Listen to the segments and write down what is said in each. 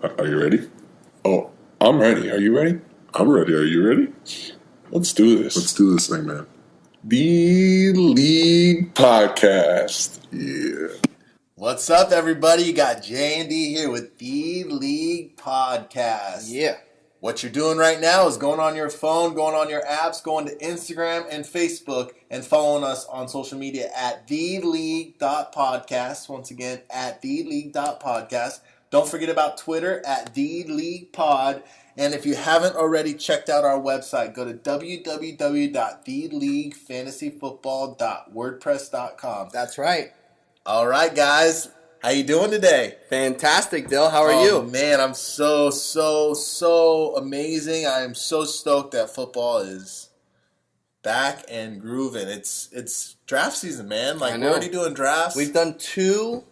Are you ready? Oh, I'm ready. Are you ready? I'm ready. Are you ready? Let's do this. Let's do this thing, man. The League Podcast. Yeah. What's up, everybody? You got J&D here with The League Podcast. Yeah. What you're doing right now is going on your phone, going on your apps, going to Instagram and Facebook, and following us on social media at theleague.podcast. Once again, at theleague.podcast. Don't forget about Twitter at theleaguepod. And if you haven't already checked out our website, go to www.theleaguefantasyfootball.wordpress.com. That's right. All right, guys. How you doing today? Fantastic, Dill. How are you? Man, I'm so amazing. I am so stoked that football is back and grooving. It's draft season, man. I We're know. already doing drafts. We've done two,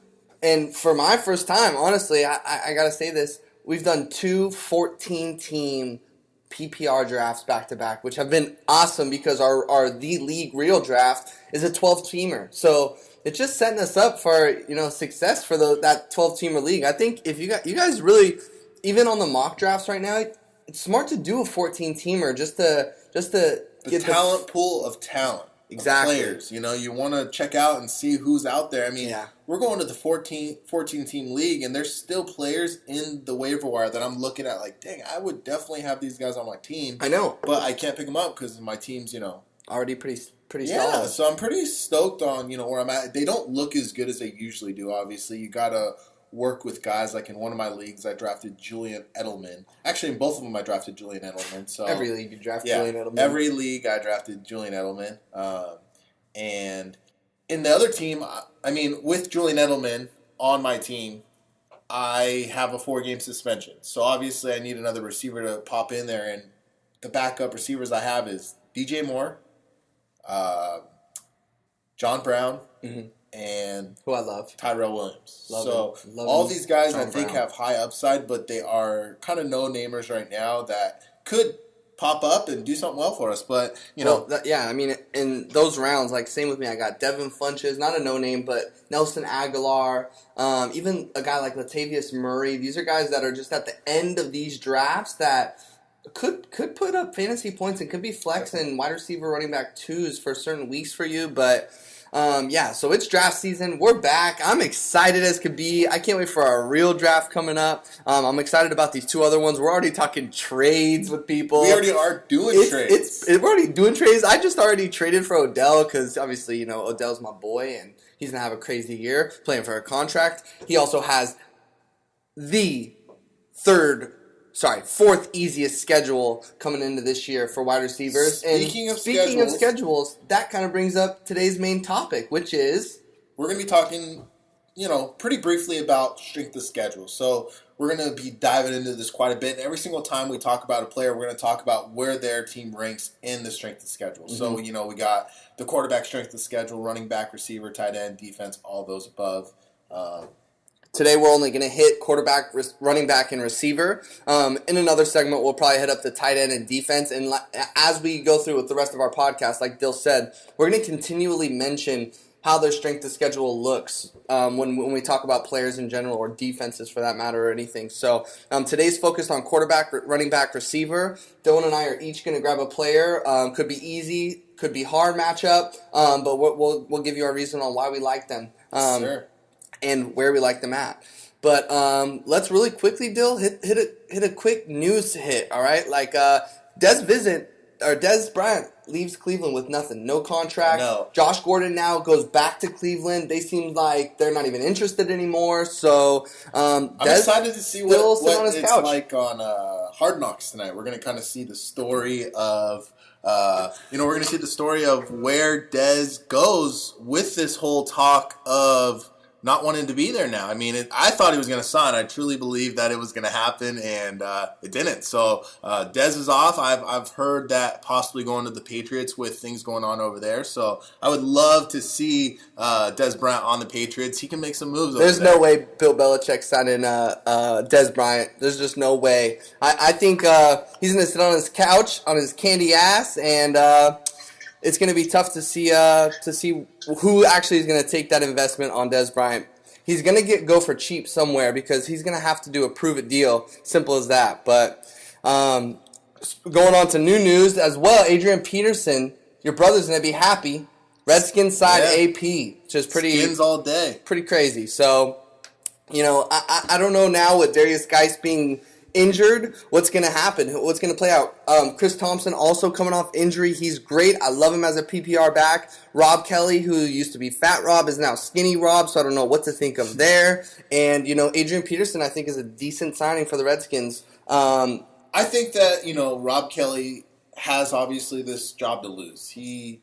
and for my first time, honestly, I got to say this. We've done two 14-team PPR drafts back-to-back, which have been awesome because our The League Real draft is a 12-teamer. So it's just setting us up for, success for that 12-teamer league. I think if you guys really, even on the mock drafts right now, it's smart to do a 14-teamer just to the talent pool of talent. Exactly. Of players. You want to check out and see who's out there. I mean, Yeah. We're going to the 14-team league, and there's still players in the waiver wire that I'm looking at like, dang, I would definitely have these guys on my team. I know. But I can't pick them up because my team's, Already pretty Yeah, solid. so I'm pretty stoked on, where I'm at. They don't look as good as they usually do, obviously. You got to work with guys. Like in one of my leagues, I drafted Julian Edelman. Actually, in both of them, I drafted Julian Edelman. So Every league you draft Julian Edelman. Every league, I drafted Julian Edelman. And in the other team, with Julian Edelman on my team, I have a 4-game suspension. So obviously, I need another receiver to pop in there. And the backup receivers I have is DJ Moore, John Brown, and who I love. Tyrell Williams. Love all him. these guys John I think Brown. have high upside, but they are kind of no-namers right now that could pop up and do something well for us. But, in those rounds, same with me, I got Devin Funches, not a no-name, but Nelson Aguilar, even a guy like Latavius Murray. These are guys that are just at the end of these drafts that could put up fantasy points and could be flex and wide receiver running back twos for certain weeks for you. But, so it's draft season. We're back. I'm excited as could be. I can't wait for our real draft coming up. I'm excited about these two other ones. We're already talking trades with people. we already are doing trades. We're already doing trades. I just already traded for Odell because obviously, Odell's my boy and he's going to have a crazy year playing for a contract. He also has the fourth easiest schedule coming into this year for wide receivers. Speaking of schedules, that kind of brings up today's main topic, which is we're going to be talking, pretty briefly about strength of schedule. So we're going to be diving into this quite a bit. And every single time we talk about a player, we're going to talk about where their team ranks in the strength of schedule. So, we got the quarterback strength of schedule, running back, receiver, tight end, defense, all those above. Today we're only going to hit quarterback, running back, and receiver. In another segment, we'll probably head up to tight end and defense. And as we go through with the rest of our podcast, like Dill said, we're going to continually mention how their strength of schedule looks when we talk about players in general or defenses for that matter or anything. So today's focused on quarterback, running back, receiver. Dylan and I are each going to grab a player. Could be easy, could be hard matchup, but we'll give you our reason on why we like them. Sure. And where we like them at. But let's really quickly, Dill, hit a quick news hit, all right? Dez Bryant leaves Cleveland with nothing. No contract. No. Josh Gordon now goes back to Cleveland. They seem like they're not even interested anymore. So I'm Dez excited to see still what on his it's couch. like on Hard Knocks tonight. We're going to kind of see the story of we're going to see the story of where Dez goes with this whole talk of not wanting to be there now. I thought he was going to sign. I truly believe that it was going to happen, and it didn't. So Dez is off. I've heard that possibly going to the Patriots with things going on over there. So I would love to see Dez Bryant on the Patriots. He can make some moves over there. There's no way Bill Belichick's signing Dez Bryant. There's just no way. I think he's going to sit on his couch, on his candy ass, and it's going to be tough to see who actually is going to take that investment on Dez Bryant. he's going to go for cheap somewhere because he's going to have to do a prove-it deal. Simple as that. But going on to new news as well, Adrian Peterson, your brother's going to be happy. Redskins signed AP, which is Skins all day. pretty crazy. So, I don't know now with Darius Geis being injured, what's going to happen, what's going to play out. Chris Thompson also coming off injury. He's great. I love him as a PPR back. Rob Kelly, who used to be Fat Rob, is now Skinny Rob, so I don't know what to think of there. And, Adrian Peterson, I think, is a decent signing for the Redskins. I think that, Rob Kelly has obviously this job to lose. He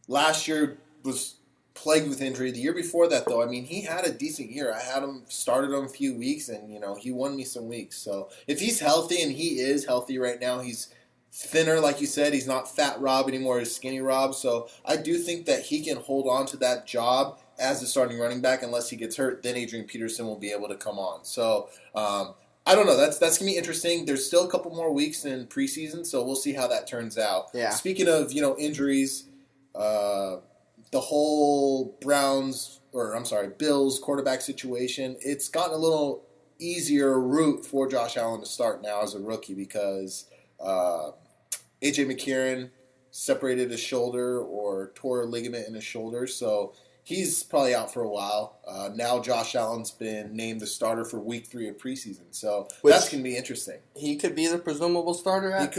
last year was plagued with injury. The year before that, though, he had a decent year. I had him, started him a few weeks, and, he won me some weeks. So if he's healthy, and he is healthy right now, he's thinner, like you said. He's not Fat Rob anymore. He's Skinny Rob. So I do think that he can hold on to that job as the starting running back unless he gets hurt. Then Adrian Peterson will be able to come on. So I don't know. That's going to be interesting. There's still a couple more weeks in preseason, so we'll see how that turns out. Yeah. Speaking of, injuries, the whole Bills quarterback situation, it's gotten a little easier route for Josh Allen to start now as a rookie because A.J. McCarron separated his shoulder or tore a ligament in his shoulder, so he's probably out for a while. Now Josh Allen's been named the starter for Week 3 of preseason, so that's going to be interesting. He could be the presumable starter at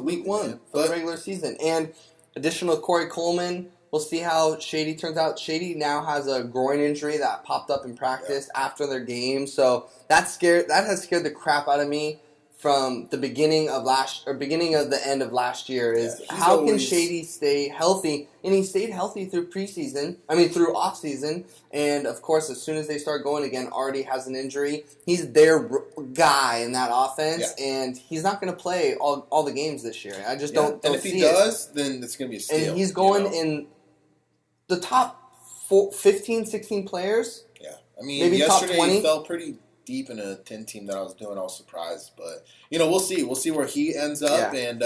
Week 1 for the regular season. And additional Corey Coleman, we'll see how Shady turns out. Shady now has a groin injury that popped up in practice after their game, so that has scared the crap out of me from the beginning of the end of last year. Is how can Shady stay healthy? And he stayed healthy through through off season, and of course, as soon as they start going again, already has an injury. He's their guy in that offense, and he's not going to play all the games this year. I just don't. And if he does, then it's going to be a steal. And he's going in the top 15, 16 players. Yeah, maybe yesterday top 20. He fell pretty deep in a 10 team that I was doing. I was surprised, but we'll see. We'll see where he ends up, and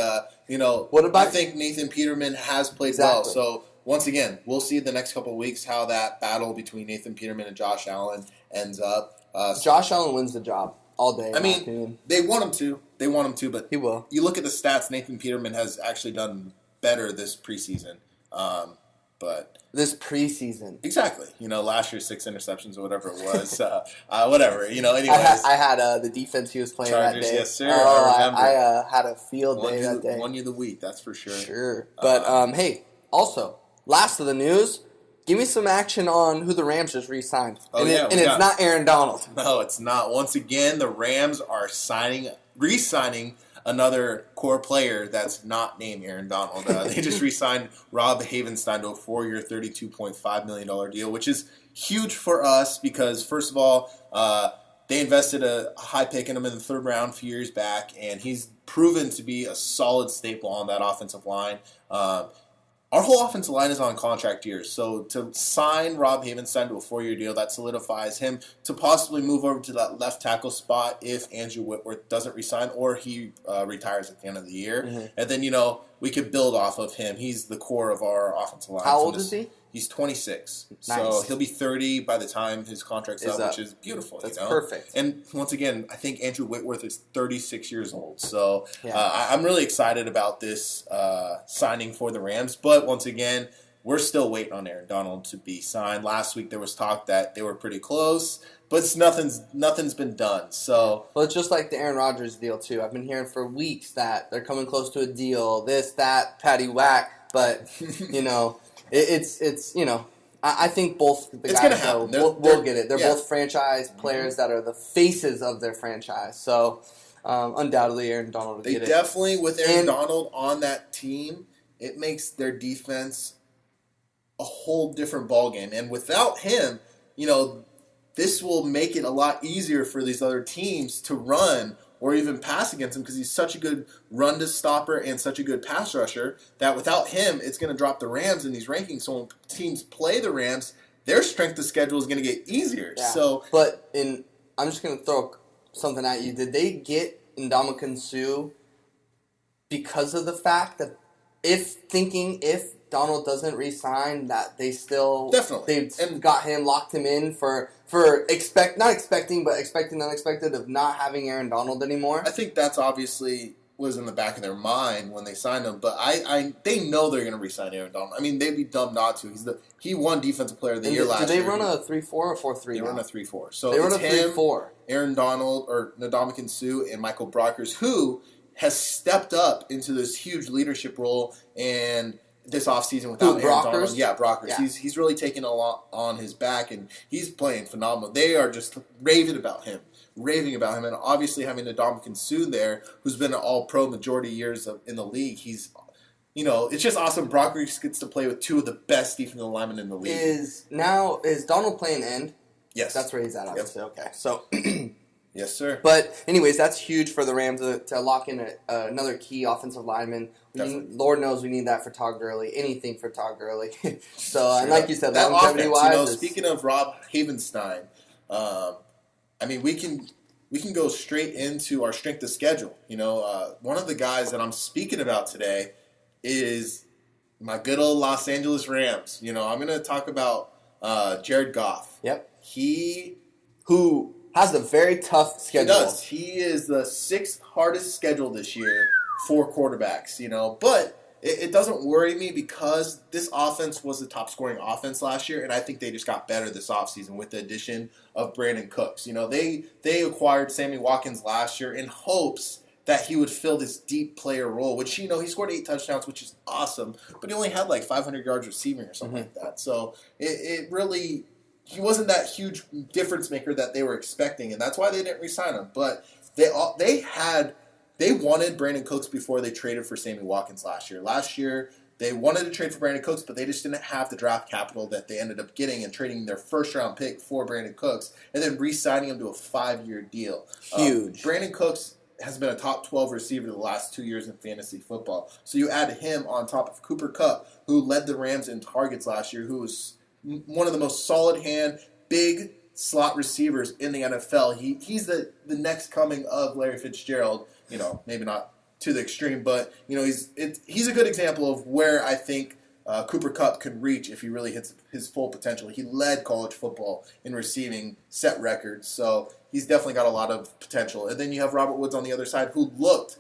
what about? I think Nathan Peterman has played well. So once again, we'll see the next couple of weeks how that battle between Nathan Peterman and Josh Allen ends up. Josh Allen wins the job all day. They want him to. They want him to, but he will. You look at the stats. Nathan Peterman has actually done better this preseason. But this preseason, exactly. Last year 6 interceptions or whatever it was. Whatever. Anyways, I had the defense he was playing Chargers, that day. yes, sir. Oh, I remember. I had a field day that day. Won you the week, that's for sure. Sure, but hey, also last of the news. Give me some action on who the Rams just re-signed. It's not Aaron Donald. No, it's not. Once again, the Rams are re-signing another core player that's not named Aaron Donald. They just re-signed Rob Havenstein to a 4-year, $32.5 million deal, which is huge for us because, first of all, they invested a high pick in him in the 3rd round a few years back, and he's proven to be a solid staple on that offensive line. Our whole offensive line is on contract years, so to sign Rob Havenstein to a 4-year deal, that solidifies him to possibly move over to that left tackle spot if Andrew Whitworth doesn't resign or he retires at the end of the year. Mm-hmm. And then, we could build off of him. He's the core of our offensive line. How old is he? He's 26. Nice. So he'll be 30 by the time his contract's up, which is beautiful. That's perfect. And once again, I think Andrew Whitworth is 36 years old. So I'm really excited about this signing for the Rams. But once again, we're still waiting on Aaron Donald to be signed. Last week there was talk that they were pretty close, but nothing's been done. So it's just like the Aaron Rodgers deal too. I've been hearing for weeks that they're coming close to a deal, this, that, patty whack, but it's I think both the it's guys will get it. They're both franchise players that are the faces of their franchise. So undoubtedly Aaron Donald will get it. They definitely, with Aaron Donald on that team, it makes their defense a whole different ballgame. And without him, this will make it a lot easier for these other teams to run or even pass against him because he's such a good run stopper and such a good pass rusher that without him, it's going to drop the Rams in these rankings. So when teams play the Rams, their strength of schedule is going to get easier. Yeah. So, I'm just going to throw something at you. Did they get Ndamukong Suh because of the fact that if Donald doesn't re-sign, that they still Definitely. they've locked him in for not expecting, but expecting the unexpected of not having Aaron Donald anymore. I think that's obviously was in the back of their mind when they signed him, but they know they're going to re-sign Aaron Donald. I mean, they'd be dumb not to. He won Defensive Player of the Year last year. Do they run a 3-4 or 4-3? They run a 3-4. So they run a it's 3-4. Aaron Donald, or Ndamukong Suh, and Michael Brockers, who has stepped up into this huge leadership role and this offseason without Aaron Donald. Yeah, Brockers. Yeah. He's really taken a lot on his back, and he's playing phenomenal. They are just raving about him. And obviously having Ndamukong Suh there, who's been an all-pro majority of years in the league, he's, it's just awesome. Brockers gets to play with two of the best defensive linemen in the league. Is Donald playing end? Yes. That's where he's at, obviously. Yep. Okay, so... Yes, sir. But anyways, that's huge for the Rams to lock in another key offensive lineman. Lord knows we need that for Todd Gurley. Anything for Todd Gurley. So, and like you said, that longevity-wise... speaking of Rob Havenstein... we can go straight into our strength of schedule. One of the guys that I'm speaking about today is my good old Los Angeles Rams. I'm going to talk about Jared Goff. Yep. Who has a very tough schedule. He does. He is the 6th hardest schedule this year for quarterbacks. But it doesn't worry me because this offense was the top scoring offense last year, and I think they just got better this offseason with the addition of Brandon Cooks. They acquired Sammy Watkins last year in hopes that he would fill this deep player role, which, he scored 8 touchdowns, which is awesome, but he only had like 500 yards receiving or something like that. So it really, he wasn't that huge difference maker that they were expecting, and that's why they didn't re-sign him. But they wanted Brandon Cooks before they traded for Sammy Watkins last year. Last year, they wanted to trade for Brandon Cooks, but they just didn't have the draft capital that they ended up getting and trading their first-round pick for Brandon Cooks and then re-signing him to a 5-year deal. Huge. Brandon Cooks has been a top 12 receiver the last 2 years in fantasy football. So you add him on top of Cooper Kupp, who led the Rams in targets last year, who was one of the most solid-hand, big slot receivers in the NFL. He's the next coming of Larry Fitzgerald. Maybe not to the extreme, but he's a good example of where I think Cooper Kupp could reach if he really hits his full potential. He led college football in receiving, set records, so he's definitely got a lot of potential. And then you have Robert Woods on the other side, who looked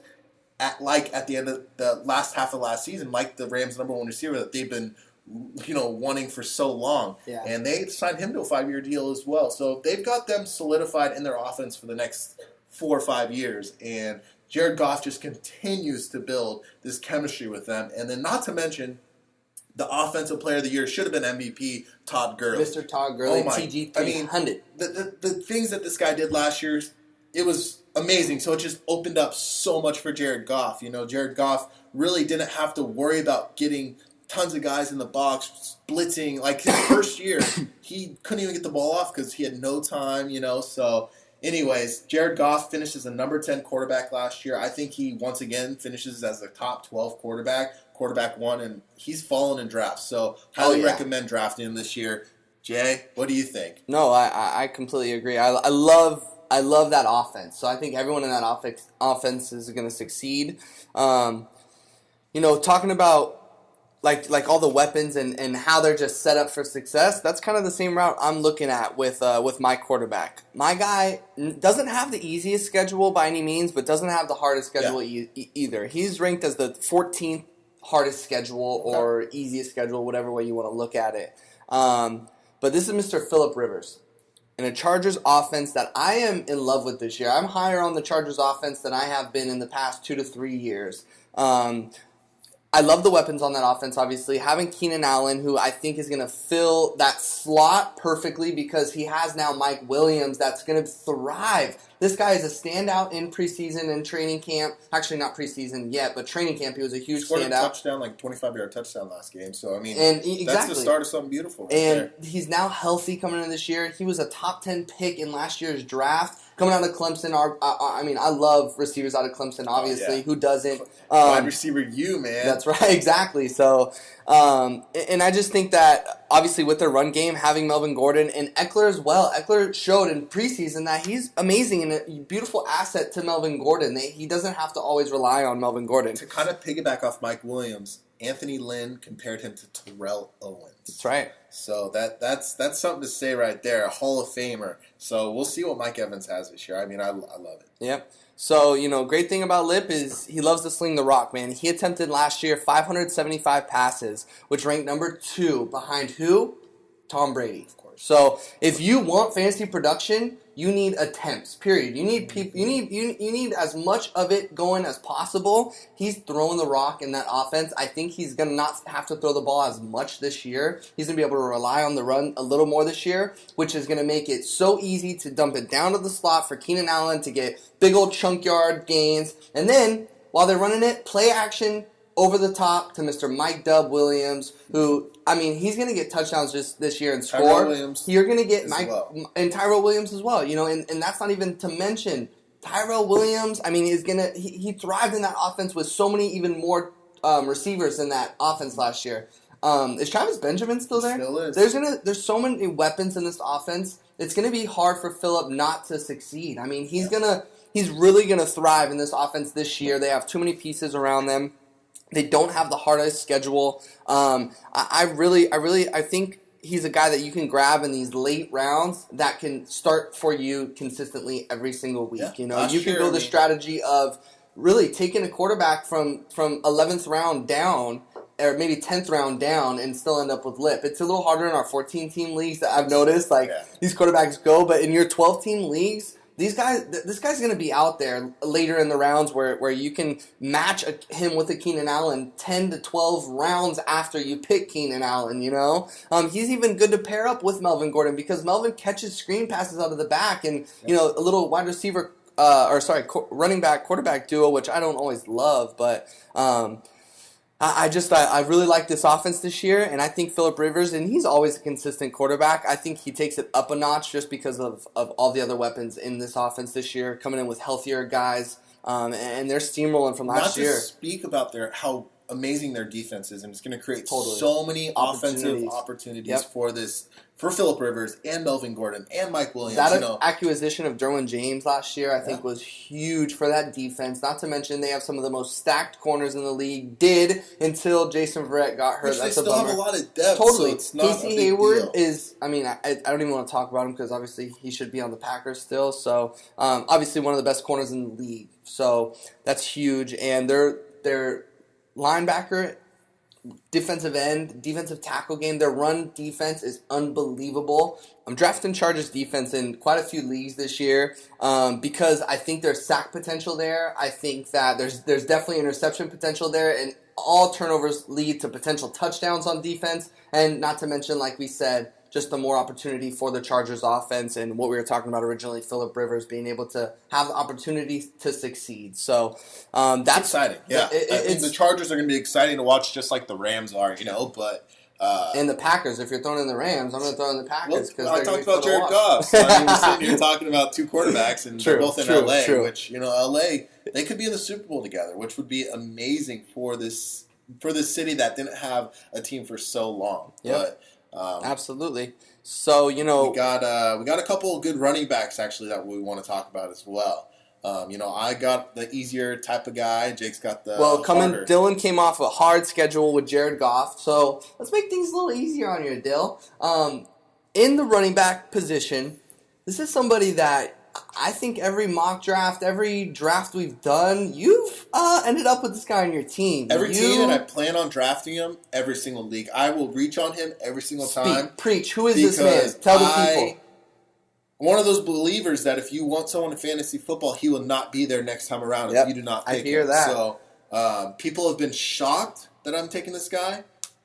at the end of the last half of last season like the Rams' number 1 receiver that they've been wanting for so long. Yeah. And they signed him to a 5-year deal as well. So they've got them solidified in their offense for the next 4 or 5 years. And Jared Goff just continues to build this chemistry with them. And then not to mention, the Offensive Player of the Year should have been MVP, Todd Gurley. Mr. Todd Gurley, TG300. The things that this guy did last year, it was amazing. So it just opened up so much for Jared Goff. Jared Goff really didn't have to worry about getting tons of guys in the box, blitzing. Like his first year, he couldn't even get the ball off because he had no time, So anyways, Jared Goff finishes a number 10 quarterback last year. I think he once again finishes as a top 12 quarterback 1, and he's fallen in drafts. So highly recommend drafting him this year. Jay, what do you think? No, I completely agree. I love that offense. So I think everyone in that offense is going to succeed. Talking about like all the weapons and how they're just set up for success, that's kind of the same route I'm looking at with my quarterback. My guy doesn't have the easiest schedule by any means, but doesn't have the hardest schedule either. He's ranked as the 14th hardest schedule or easiest schedule, whatever way you want to look at it. But this is Mr. Phillip Rivers in a Chargers offense that I am in love with this year. I'm higher on the Chargers offense than I have been in the past 2 to 3 years. I love the weapons on that offense, obviously. Having Keenan Allen, who I think is going to fill that slot perfectly because he has now Mike Williams that's going to thrive. This guy is a standout in preseason and training camp. Actually, not preseason yet, but training camp, he was a huge scored standout. A touchdown, like 25-yard touchdown last game. So, exactly. That's the start of something beautiful right and there. He's now healthy coming into this year. He was a top 10 pick in last year's draft. Coming out of Clemson, I love receivers out of Clemson, obviously. Who doesn't? Wide receiver you, man. That's right, exactly. So, and I just think that, obviously, with their run game, having Melvin Gordon and Eckler as well. Eckler showed in preseason that he's amazing and a beautiful asset to Melvin Gordon. He doesn't have to always rely on Melvin Gordon. To kind of piggyback off Mike Williams Anthony Lynn compared him to Terrell Owens. That's right. So that's something to say right there. A Hall of Famer. So we'll see what Mike Evans has this year. I mean, I love it. Yep. So, great thing about Lip is he loves to sling the rock, man. He attempted last year 575 passes, which ranked number 2 behind who? Tom Brady, of course. So, if you want fantasy production, you need attempts. Period. You need people. You need as much of it going as possible. He's throwing the rock in that offense. I think he's gonna not have to throw the ball as much this year. He's gonna be able to rely on the run a little more this year, which is gonna make it so easy to dump it down to the slot for Keenan Allen to get big old chunk yard gains, and then while they're running it, play action over the top to Mr. Mike Dub Williams, who, I mean, he's going to get touchdowns this year and score. Tyrell Williams You're going to get and Tyrell Williams as well, and that's not even to mention Tyrell Williams. I mean, he thrived in that offense with so many even more receivers in that offense last year. Is Travis Benjamin still there? Still is. There's so many weapons in this offense. It's going to be hard for Phillip not to succeed. I mean, he's really going to thrive in this offense this year. They have too many pieces around them. They don't have the hardest schedule. I think he's a guy that you can grab in these late rounds that can start for you consistently every single week. Yeah, you can go the strategy of really taking a quarterback from 11th round down, or maybe 10th round down, and still end up with Lip. It's a little harder in our 14-team leagues that I've noticed. These quarterbacks go, but in your 12-team leagues, this guy's going to be out there later in the rounds where you can match him with a Keenan Allen 10 to 12 rounds after you pick Keenan Allen, He's even good to pair up with Melvin Gordon because Melvin catches screen passes out of the back and, a little wide receiver, running back quarterback duo, which I don't always love, but I really like this offense this year, and I think Phillip Rivers, and he's always a consistent quarterback, I think he takes it up a notch just because of all the other weapons in this offense this year, coming in with healthier guys, and they're steamrolling from last year. Not to speak about how amazing their defense is, and it's going to create so many offensive opportunities for Phillip Rivers and Melvin Gordon and Mike Williams. That acquisition of Derwin James last year, I think, was huge for that defense. Not to mention they have some of the most stacked corners in the league. Until Jason Verrett got hurt. Which That's they still have a lot of depth. Totally. So it's not Casey a big Hayward deal. is. I mean, I don't even want to talk about him because obviously he should be on the Packers still. So obviously one of the best corners in the league. So that's huge. And their linebacker, defensive end, defensive tackle game, their run defense is unbelievable. I'm drafting Chargers defense in quite a few leagues this year because I think there's sack potential there. I think that there's definitely interception potential there, and all turnovers lead to potential touchdowns on defense, and not to mention, like we said, just the more opportunity for the Chargers offense and what we were talking about originally, Phillip Rivers being able to have the opportunity to succeed. So that's exciting. Yeah, I think the Chargers are going to be exciting to watch, just like the Rams are, but... and the Packers, if you're throwing in the Rams, I'm going to throw in the Packers. I talked about Jared Goff. So, we're sitting here talking about two quarterbacks, and they're both in LA, which, LA, they could be in the Super Bowl together, which would be amazing for this city that didn't have a team for so long. Yep. But absolutely. So, we got a couple of good running backs, actually, that we want to talk about as well. I got the easier type of guy. Jake's got the harder. Dylan came off a hard schedule with Jared Goff, so let's make things a little easier on you, Dill. In the running back position, this is somebody that I think every mock draft, every draft we've done, you've ended up with this guy on your team. Every team, and I plan on drafting him every single league. I will reach on him every single time. Preach. Who is this man? Tell the people. One of those believers that if you want someone in fantasy football, he will not be there next time around if you do not pick him. I hear that. So people have been shocked that I'm taking this guy.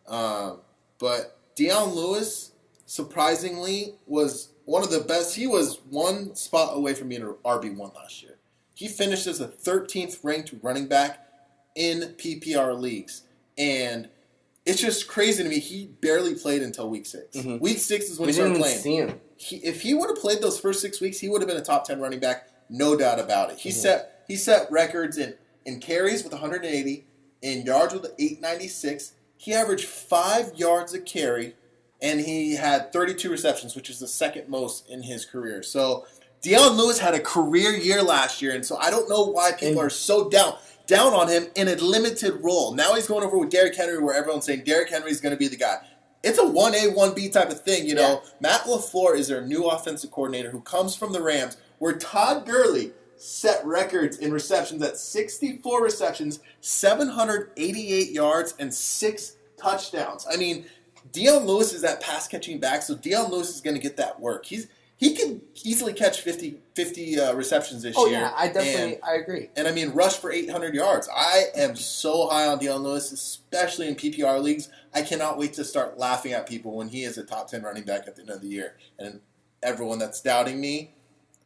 But Deion Lewis, surprisingly, was one of the best. He was one spot away from being an RB1 last year. He finished as a 13th ranked running back in PPR leagues. And it's just crazy to me. He barely played until week 6. Mm-hmm. Week 6 is when he started playing. See him. If he would have played those first 6 weeks, he would have been a top 10 running back, no doubt about it. He set records in carries with 180, in yards with 896. He averaged 5 yards a carry, and he had 32 receptions, which is the second most in his career. So Deion Lewis had a career year last year, and so I don't know why people are so down. down on him in a limited role. Now he's going over with Derrick Henry, where everyone's saying Derrick Henry is going to be the guy. It's a 1A, 1B type of thing, you know. Yeah. Matt LaFleur is their new offensive coordinator who comes from the Rams, where Todd Gurley set records in receptions at 64 receptions, 788 yards, and 6 touchdowns. I mean, Dion Lewis is that pass-catching back, so Dion Lewis is going to get that work. He can easily catch 50 receptions this year. Oh, yeah, I agree. And I mean, rush for 800 yards. I am so high on Dion Lewis, especially in PPR leagues. I cannot wait to start laughing at people when he is a top 10 running back at the end of the year. And everyone that's doubting me,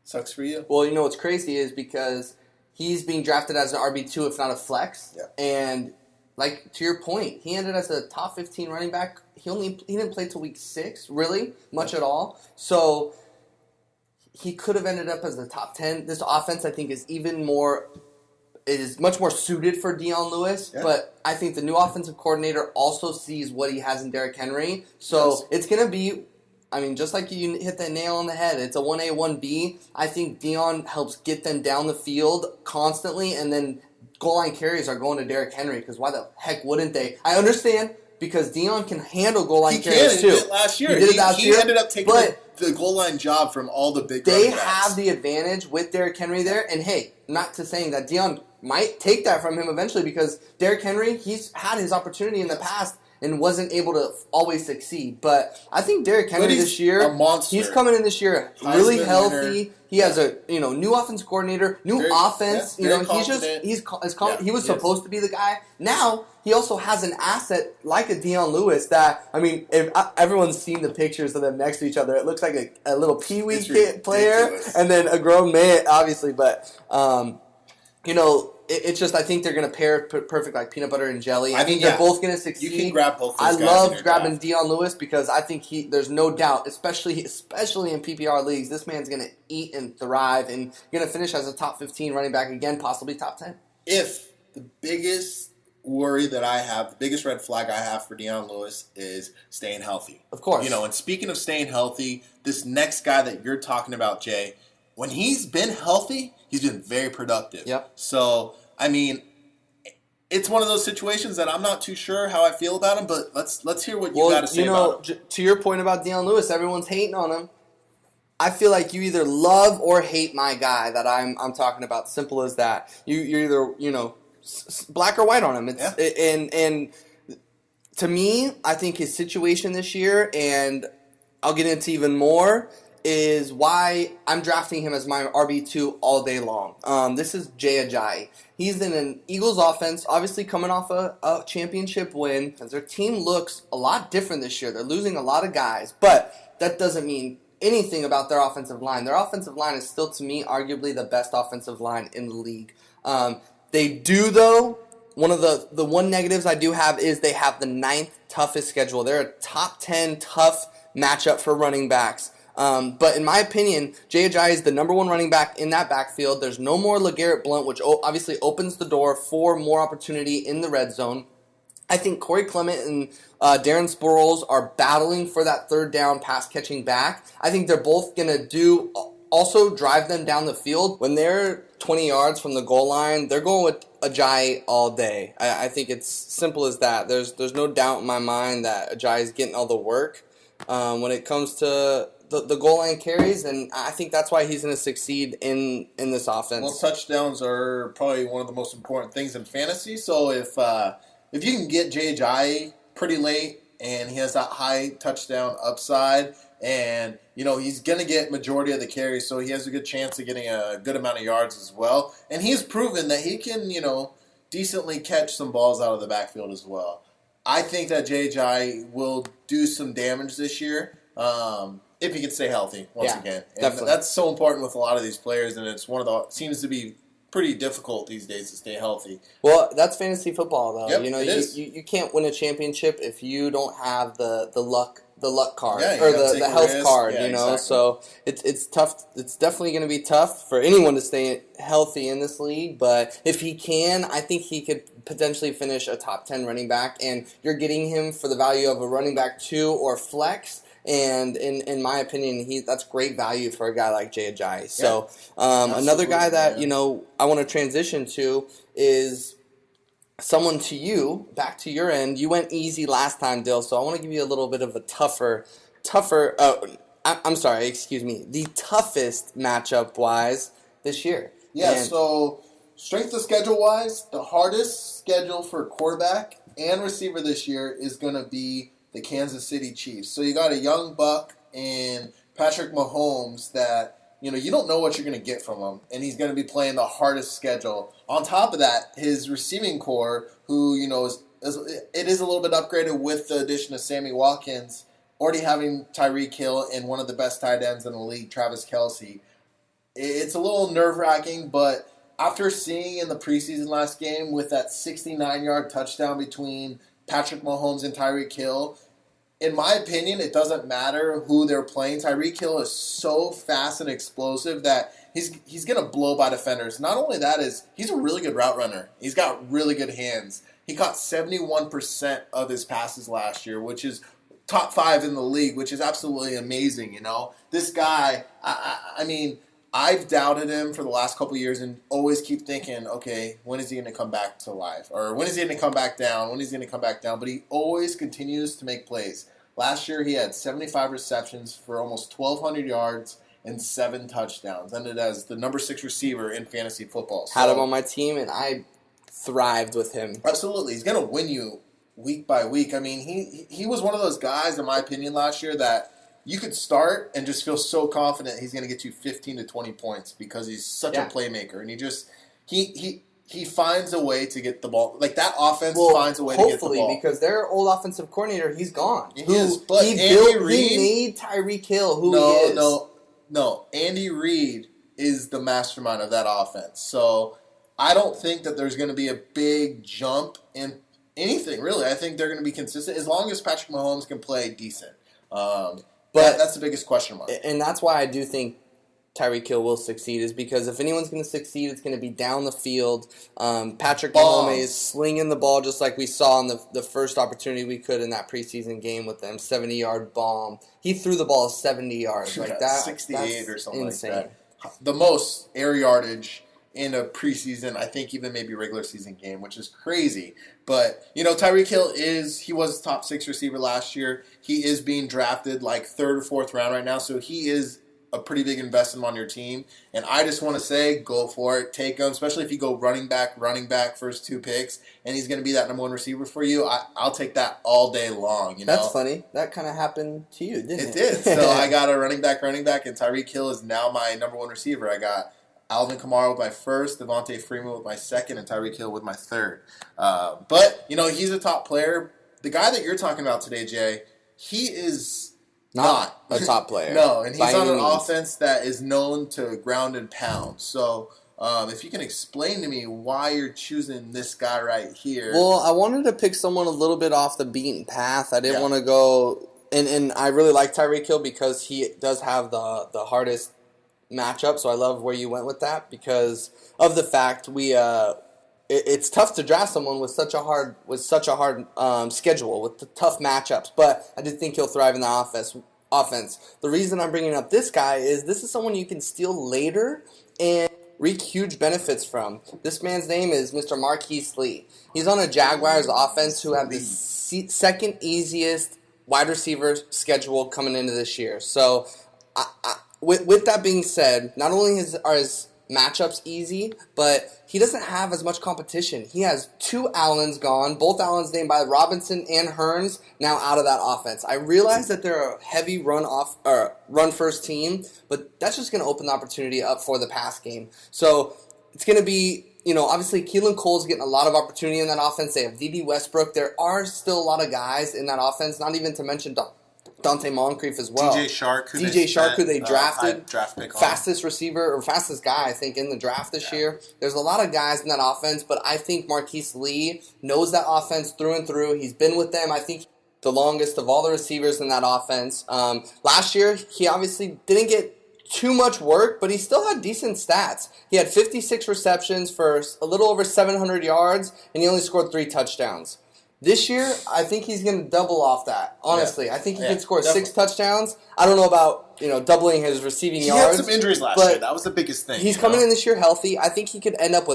sucks for you. Well, you know what's crazy is because he's being drafted as an RB2, if not a flex. Yeah. And like to your point, he ended as a top 15 running back. He didn't play till week 6, really, much at all. So he could have ended up as a top 10. This offense, I think, is much more suited for Dion Lewis. Yeah. But I think the new offensive coordinator also sees what he has in Derrick Henry. So it's going to be, I mean, just like you hit the nail on the head, it's a 1A, 1B. I think Dion helps get them down the field constantly, and then goal line carries are going to Derrick Henry, because why the heck wouldn't they? I understand, because Dion can handle goal line carries too. He did it last year. He ended up taking the goal line job from all the big running backs. They have the advantage with Derrick Henry there, and hey, not to saying that Dion might take that from him eventually, because Derrick Henry, he's had his opportunity in the past and wasn't able to always succeed. But I think Derrick Henry this year, a monster. He's coming in this year really healthy. He has a new offense coordinator, offense. He was supposed to be the guy. Now he also has an asset like a Dion Lewis that, I mean, if everyone's seen the pictures of them next to each other, it looks like a little peewee kid player and then a grown man, obviously. But it's just, I think they're going to pair perfect like peanut butter and jelly. I think they're both going to succeed. You can grab both those guys. I love grabbing Dion Lewis because I think there's no doubt, especially in PPR leagues, this man's going to eat and thrive and going to finish as a top 15 running back again, possibly top 10. If the biggest worry that I have, the biggest red flag I have for Dion Lewis is staying healthy. Of course. And speaking of staying healthy, this next guy that you're talking about, Jay, when he's been healthy, he's been very productive. Yep. So, I mean, it's one of those situations that I'm not too sure how I feel about him, but let's hear what you got to say about him. To your point about Dion Lewis, everyone's hating on him. I feel like you either love or hate my guy that I'm talking about. Simple as that. You're either, black or white on him. And to me, I think his situation this year, and I'll get into even more, is why I'm drafting him as my RB2 all day long. This is Jay Ajayi. He's in an Eagles offense, obviously coming off a championship win. Their team looks a lot different this year. They're losing a lot of guys, but that doesn't mean anything about their offensive line. Their offensive line is still, to me, arguably the best offensive line in the league. They do, though, one of the one negatives I do have is they have the 9th toughest schedule. They're a top 10 tough matchup for running backs. But in my opinion, Jay Ajayi is the number 1 running back in that backfield. There's no more LeGarrette Blount, which obviously opens the door for more opportunity in the red zone. I think Corey Clement and Darren Sproles are battling for that third down pass-catching back. I think they're both going to also drive them down the field. When they're 20 yards from the goal line, they're going with Ajayi all day. I think it's simple as that. There's no doubt in my mind that Ajayi is getting all the work. When it comes to the goal line carries, and I think that's why he's going to succeed in this offense. Well, touchdowns are probably one of the most important things in fantasy. So if you can get Jay Ajayi pretty late and he has that high touchdown upside, and he's going to get majority of the carries, so he has a good chance of getting a good amount of yards as well. And he's proven that he can decently catch some balls out of the backfield as well. I think that Jay Ajayi will do some damage this year. If he can stay healthy once again. And definitely. That's so important with a lot of these players, and it's seems to be pretty difficult these days to stay healthy. Well, that's fantasy football, though. Yep, it is. You can't win a championship if you don't have the luck card or the health card. Exactly. So it's tough. It's definitely going to be tough for anyone to stay healthy in this league. But if he can, I think he could potentially finish a top 10 running back, and you're getting him for the value of a running back 2 or flex. And in my opinion, that's great value for a guy like Jay Ajayi. So another guy that, I want to transition to is someone to you, back to your end. You went easy last time, Dill, so I want to give you a little bit of a tougher, I'm sorry, excuse me, the toughest matchup-wise this year. Yeah, so strength of schedule-wise, the hardest schedule for quarterback and receiver this year is going to be the Kansas City Chiefs. So you got a young buck in Patrick Mahomes that, you don't know what you're going to get from him, and he's going to be playing the hardest schedule. On top of that, his receiving core, who, it is a little bit upgraded with the addition of Sammy Watkins, already having Tyreek Hill and one of the best tight ends in the league, Travis Kelce. It's a little nerve-wracking, but after seeing in the preseason last game with that 69-yard touchdown between Patrick Mahomes and Tyreek Hill, in my opinion, it doesn't matter who they're playing. Tyreek Hill is so fast and explosive that he's going to blow by defenders. Not only that, he's a really good route runner. He's got really good hands. He caught 71% of his passes last year, which is top 5 in the league, which is absolutely amazing, This guy, I mean, I've doubted him for the last couple of years and always keep thinking, okay, when is he going to come back to life? Or when is he going to come back down? When is he going to come back down? But he always continues to make plays. Last year, he had 75 receptions for almost 1,200 yards and 7 touchdowns. Ended as the number 6 receiver in fantasy football. Had him on my team, and I thrived with him. Absolutely. He's going to win you week by week. I mean, he was one of those guys, in my opinion, last year that you could start and just feel so confident he's going to get you 15 to 20 points because he's such a playmaker. And he finds a way to get the ball. Like, that offense finds a way to get the ball. Hopefully, because their old offensive coordinator, he's gone. He made Tyreek Hill who he is. No. Andy Reid is the mastermind of that offense. So I don't think that there's going to be a big jump in anything, really. I think they're going to be consistent as long as Patrick Mahomes can play decent. But that's the biggest question mark. And that's why I do think Tyreek Hill will succeed, is because if anyone's going to succeed, it's going to be down the field. Patrick Mahomes is slinging the ball just like we saw in the first opportunity we could in that preseason game with them, 70-yard bomb. He threw the ball 70 yards. Like that, 68 or something insane. like that. The most air yardage in a preseason, I think even maybe regular season game, which is crazy. But, Tyreek Hill he was top 6 receiver last year. He is being drafted like 3rd or 4th round right now, so he is a pretty big investment on your team. And I just want to say, go for it. Take him, especially if you go running back, first 2 picks, and he's going to be that number 1 receiver for you. I'll take that all day long, That's funny. That kind of happened to you, didn't it? It did. So I got a running back, and Tyreek Hill is now my number 1 receiver. I got Alvin Kamara with my 1st, Devontae Freeman with my 2nd, and Tyreek Hill with my 3rd. But, he's a top player. The guy that you're talking about today, Jay, he is not a top player. No, and he's on an offense that is known to ground and pound. So if you can explain to me why you're choosing this guy right here. Well, I wanted to pick someone a little bit off the beaten path. I didn't want to go – and I really like Tyreek Hill because he does have the hardest matchup. So I love where you went with that because of the fact it's tough to draft someone with such a hard schedule with the tough matchups. But I did think he'll thrive in the offense. The reason I'm bringing up this guy is this is someone you can steal later and reap huge benefits from. This man's name is Mr. Marquise Lee. He's on a Jaguars offense who have the second easiest wide receiver schedule coming into this year. So with that being said, not only are his matchups easy, but he doesn't have as much competition. He has 2 Allens gone, both Allens named by Robinson and Hearns, now out of that offense. I realize that they're a heavy run first team, but that's just going to open the opportunity up for the pass game. So it's going to be, obviously Keelan Cole's getting a lot of opportunity in that offense. They have D.D. Westbrook. There are still a lot of guys in that offense, not even to mention Dante Moncrief as well. DJ Shark, who they drafted, draft pick fastest receiver or fastest guy, I think, in the draft this year. There's a lot of guys in that offense, but I think Marquise Lee knows that offense through and through. He's been with them, I think, the longest of all the receivers in that offense. Last year, he obviously didn't get too much work, but he still had decent stats. He had 56 receptions for a little over 700 yards, and he only scored 3 touchdowns. This year, I think he's going to double off that. Honestly, I think he could score definitely. 6 touchdowns. I don't know about doubling his receiving yards. He had some injuries last but year. That was the biggest thing. He's coming in this year healthy. I think he could end up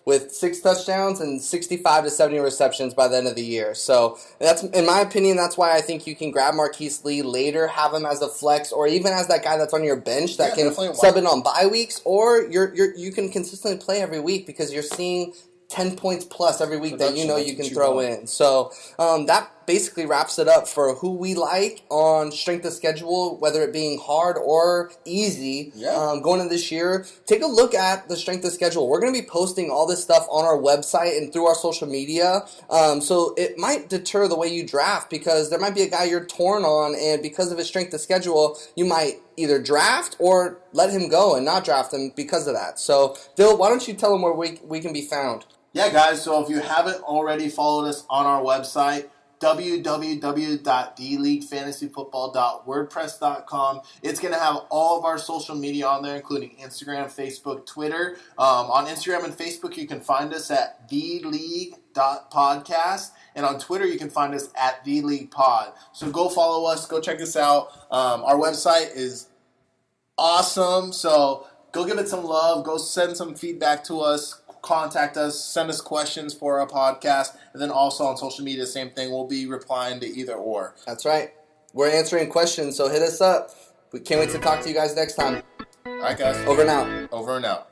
with 6 touchdowns and 65 to 70 receptions by the end of the year. So that's, in my opinion, that's why I think you can grab Marquise Lee later, have him as a flex, or even as that guy that's on your bench that can sub in on bye weeks, or you can consistently play every week because you're seeing 10 points plus every week that you can throw in. So that basically wraps it up for who we like on strength of schedule, whether it being hard or easy going into this year. Take a look at the strength of schedule. We're going to be posting all this stuff on our website and through our social media. So it might deter the way you draft because there might be a guy you're torn on, and because of his strength of schedule, you might either draft or let him go and not draft him because of that. So, Dill, why don't you tell them where we can be found? Yeah, guys, so if you haven't already followed us on our website, www.theleaguefantasyfootball.wordpress.com. It's going to have all of our social media on there, including Instagram, Facebook, Twitter. On Instagram and Facebook, you can find us at theleague.podcast. And on Twitter, you can find us at theleaguepod. So go follow us. Go check us out. Our website is awesome. So go give it some love. Go send some feedback to us. Contact us, send us questions for our podcast, and then also on social media, same thing. We'll be replying to either or. That's right. We're answering questions, so hit us up. We can't wait to talk to you guys next time. All right, guys. Over and out. Over and out.